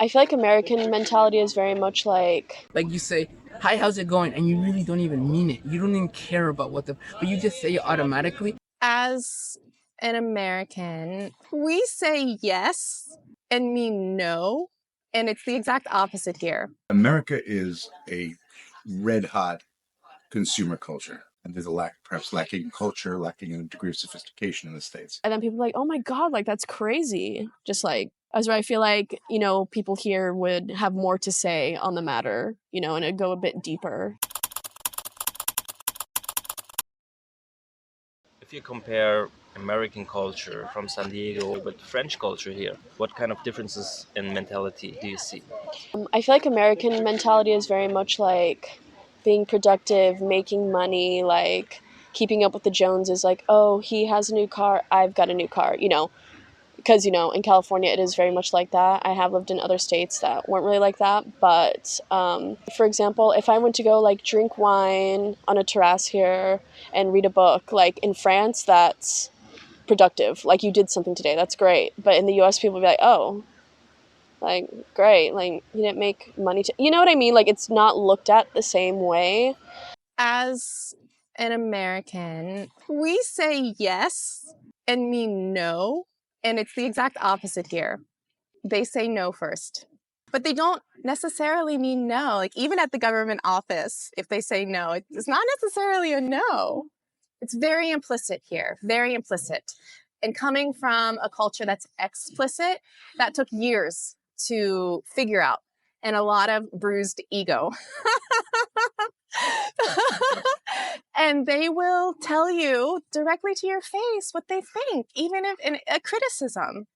I feel like American mentality is very much Like you say, hi, how's it going? And you really don't even mean it. You don't even care about but you just say it automatically. As an American, we say yes and mean no, and it's the exact opposite here. America is a red hot consumer culture, and there's a perhaps lacking culture, lacking a degree of sophistication in the States. and then people are like, oh my God, like that's crazy. Just like, as where I feel like, people here would have more to say on the matter, and it'd go a bit deeper. If you compare American culture from San Diego with French culture here, what kind of differences in mentality do you see? I feel like American mentality is very much like being productive, making money, like keeping up with the Joneses, like, oh, he has a new car, I've got a new car, because, in California, it is very much like that. I have lived in other states that weren't really like that. But, for example, if I went to go, like, drink wine on a terrace here and read a book, like, in France, that's productive. Like, you did something today. That's great. But in the US, people would be like, oh, like, great. Like, you didn't make money. You know what I mean? Like, it's not looked at the same way. As an American, we say yes and mean no, and it's the exact opposite here. They say no first, but they don't necessarily mean no. Like, even at the government office, if they say no, it's not necessarily a no. It's very implicit here, very implicit. And coming from a culture that's explicit, that took years to figure out, and a lot of bruised ego. And they will tell you directly to your face what they think, even if in a criticism,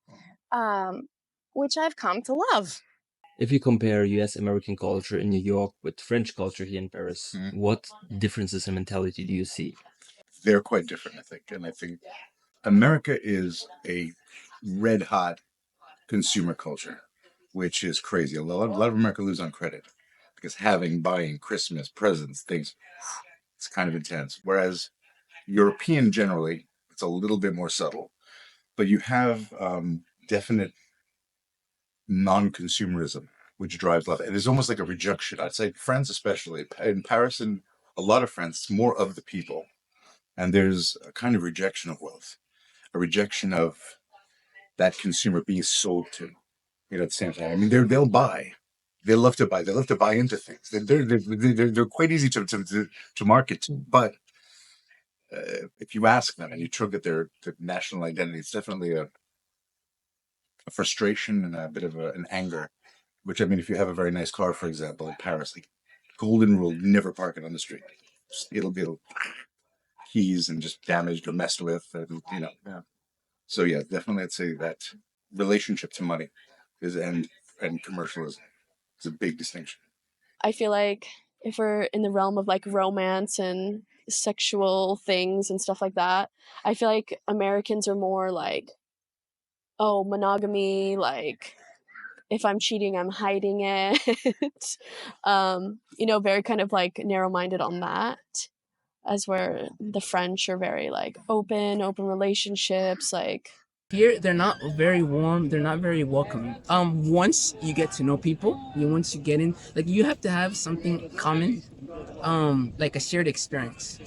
which I've come to love. If you compare US American culture in New York with French culture here in Paris, what differences in mentality do you see? They're quite different, I think. And I think America is a red hot consumer culture, which is crazy. A lot of America lives on credit because buying Christmas presents, things, it's kind of intense. Whereas European generally, it's a little bit more subtle, but you have definite non-consumerism, which drives love. And there's almost like a rejection. I'd say France, especially in Paris and a lot of France, it's more of the people. And there's a kind of rejection of wealth, a rejection of that consumer being sold to. At the same time, I mean, they'll buy. They love to buy. They love to buy into things. They're quite easy to market to. But if you ask them and you tug at their national identity, it's definitely a frustration and a bit of an anger. Which, I mean, if you have a very nice car, for example, in Paris, like golden rule, never park it on the street. It'll be keys and just damaged or messed with, Yeah. So yeah, definitely, I'd say that relationship to money and commercialism is a big distinction. I feel like if we're in the realm of like romance and sexual things and stuff like that, I feel like Americans are more like, oh, monogamy, like if I'm cheating, I'm hiding it. Very kind of like narrow minded on that, as where the French are very like open relationships, like Here, they're not very warm. They're not very welcoming. Once you get to know people, once you get in, like you have to have something common, like a shared experience.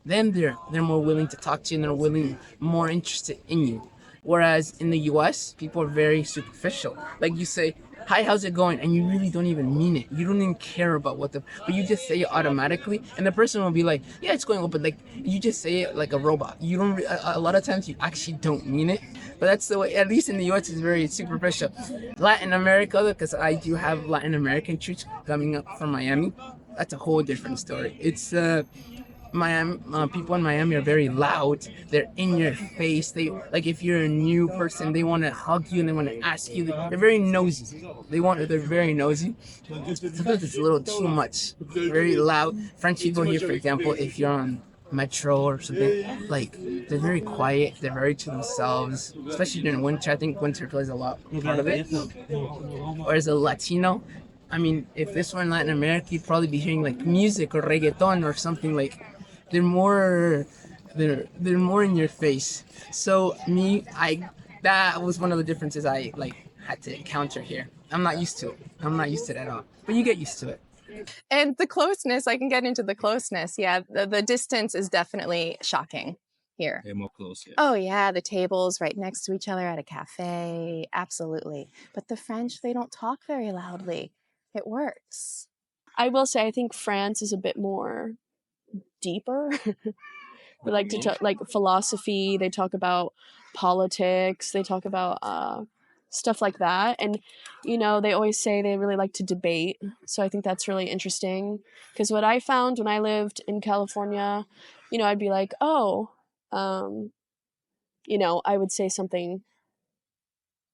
Then they're more willing to talk to you and more interested in you. Whereas in the US, people are very superficial. Like you say, hi, how's it going? And you really don't even mean it. You don't even care about but you just say it automatically. And the person will be like, yeah, it's going well, but like, you just say it like a robot. You don't, a lot of times you actually don't mean it. But that's the way, at least in the US, it's very superficial. Latin America, because I do have Latin American troops coming up from Miami, that's a whole different story. It's, Miami, people in Miami are very loud. They're in your face. They like if you're a new person, they want to hug you and they want to ask you. They're very nosy. They're very nosy. Sometimes it's a little too much. Very loud. French people here, for example, if you're on metro or something, like they're very quiet. They're very to themselves. Especially during winter. I think winter plays a lot part of it. Or as a Latino, I mean, if this were in Latin America, you'd probably be hearing like music or reggaeton or something like. They're more, they're more in your face. So that was one of the differences I like had to encounter here. I'm not used to it. I'm not used to it at all. But you get used to it. And the closeness, I can get into the closeness. Yeah, the distance is definitely shocking here. They're more close, yeah. Oh, yeah, the tables right next to each other at a cafe. Absolutely. But the French, they don't talk very loudly. It works. I will say I think France is a bit more deeper. They like to talk like philosophy. They talk about politics. They talk about stuff like that. And they always say they really like to debate. So I think that's really interesting. Because what I found when I lived in California, I'd be like, oh, I would say something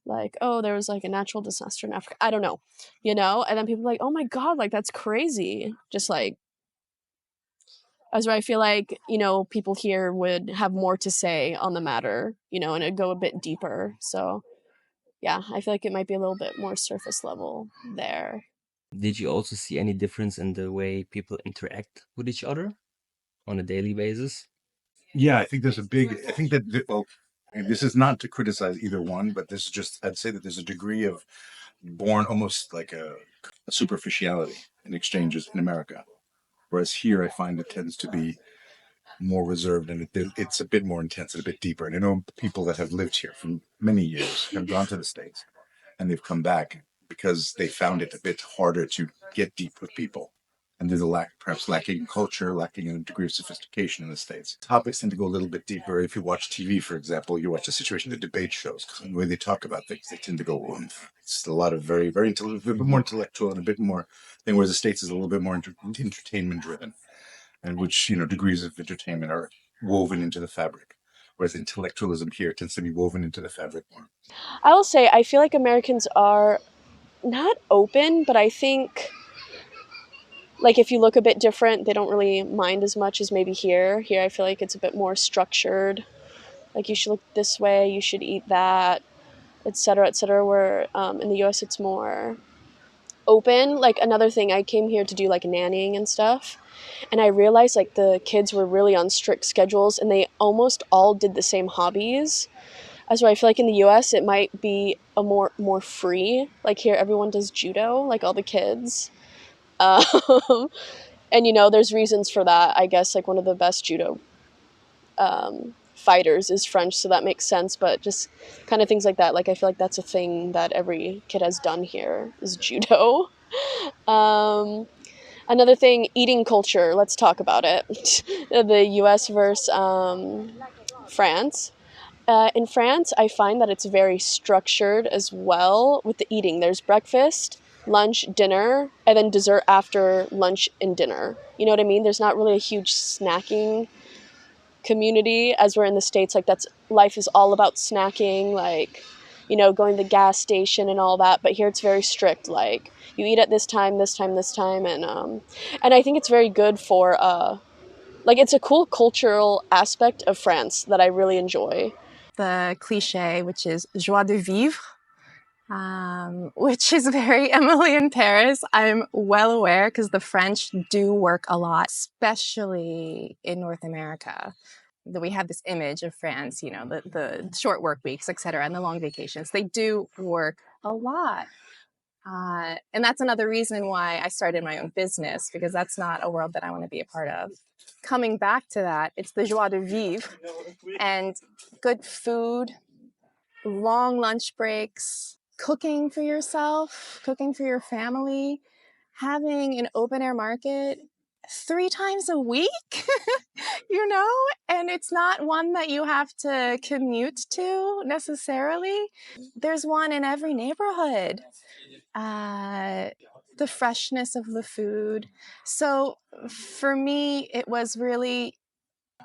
like, oh, there was like a natural disaster in Africa. I don't know, and then people are like, oh my God, like that's crazy. Just like, as where I feel like, people here would have more to say on the matter, and it'd go a bit deeper. So yeah, I feel like it might be a little bit more surface level there. Did you also see any difference in the way people interact with each other on a daily basis? Yeah, I think I think that, well, and this is not to criticize either one, but this is just, I'd say that there's a degree of born almost like a superficiality in exchanges in America. Whereas here, I find it tends to be more reserved and it's a bit more intense and a bit deeper. And I know people that have lived here for many years have gone to the States and they've come back because they found it a bit harder to get deep with people. And there's perhaps lacking culture, lacking a degree of sophistication in the States. Topics tend to go a little bit deeper. If you watch TV, for example, you watch the situation, the debate shows, and the way they talk about things, they tend to go, it's a lot of very, very a bit more intellectual and a bit more thing, whereas the States is a little bit more entertainment driven, and which, degrees of entertainment are woven into the fabric. Whereas intellectualism here tends to be woven into the fabric more. I will say, I feel like Americans are not open, but I think like if you look a bit different, they don't really mind as much as maybe here. Here, I feel like it's a bit more structured. Like you should look this way, you should eat that, etc., etc. Where in the U.S. it's more open. Like another thing, I came here to do like nannying and stuff, and I realized like the kids were really on strict schedules, and they almost all did the same hobbies. As where I feel like in the U.S. it might be a more free. Like here, everyone does judo, like all the kids. Um, and there's reasons for that. I guess like one of the best judo fighters is French, so that makes sense. But just kind of things like that. Like I feel like that's a thing that every kid has done here is judo. Um, Another thing, eating culture. Let's talk about it. The U.S. versus France. In France, I find that it's very structured as well with the eating. There's breakfast, lunch, dinner, and then dessert after lunch and dinner. You know what I mean? There's not really a huge snacking community as we're in the States. Like that's life is all about snacking, like, going to the gas station and all that. But here it's very strict. Like you eat at this time, this time, this time, and I think it's very good for like it's a cool cultural aspect of France that I really enjoy. The cliche, which is joie de vivre, which is very Emily in Paris. I'm well aware because the French do work a lot, especially in North America. That we have this image of France, the short work weeks, etc., and the long vacations. They do work a lot. And that's another reason why I started my own business, because that's not a world that I want to be a part of. Coming back to that, it's the joie de vivre and good food, long lunch breaks, cooking for yourself, cooking for your family, having an open air market 3 times a week, and it's not one that you have to commute to necessarily. There's one in every neighborhood. The freshness of the food. So for me, it was really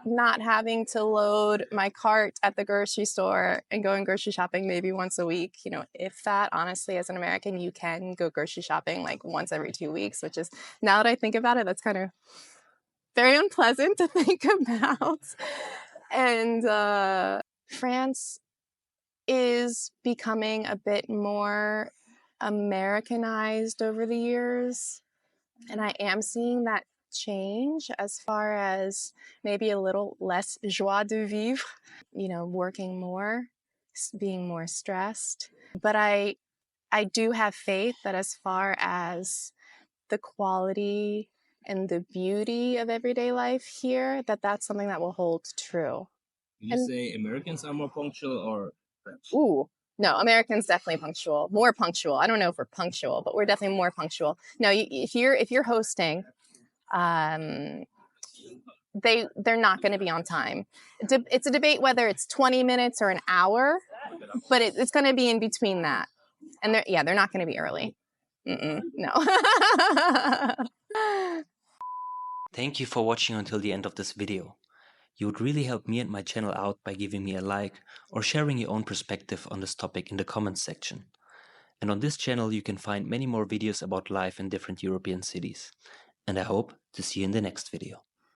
not having to load my cart at the grocery store and going grocery shopping maybe once a week. If that, honestly, as an American, you can go grocery shopping like once every 2 weeks, which is, now that I think about it, that's kind of very unpleasant to think about. And France is becoming a bit more Americanized over the years. And I am seeing that change as far as maybe a little less joie de vivre, working more, being more stressed. But I I do have faith that as far as the quality and the beauty of everyday life here, that's something that will hold true. You say Americans are more punctual or French? Ooh, no, Americans definitely punctual, more punctual. I don't know if we're punctual, but we're definitely more punctual. No, if you're hosting, they're not going to be on time. It's a debate whether it's 20 minutes or an hour, but it's going to be in between that. And they're not going to be early. No. Thank you for watching until the end of this video. You would really help me and my channel out by giving me a like or sharing your own perspective on this topic in the comments section. And on this channel you can find many more videos about life in different European cities. And I hope to see you in the next video.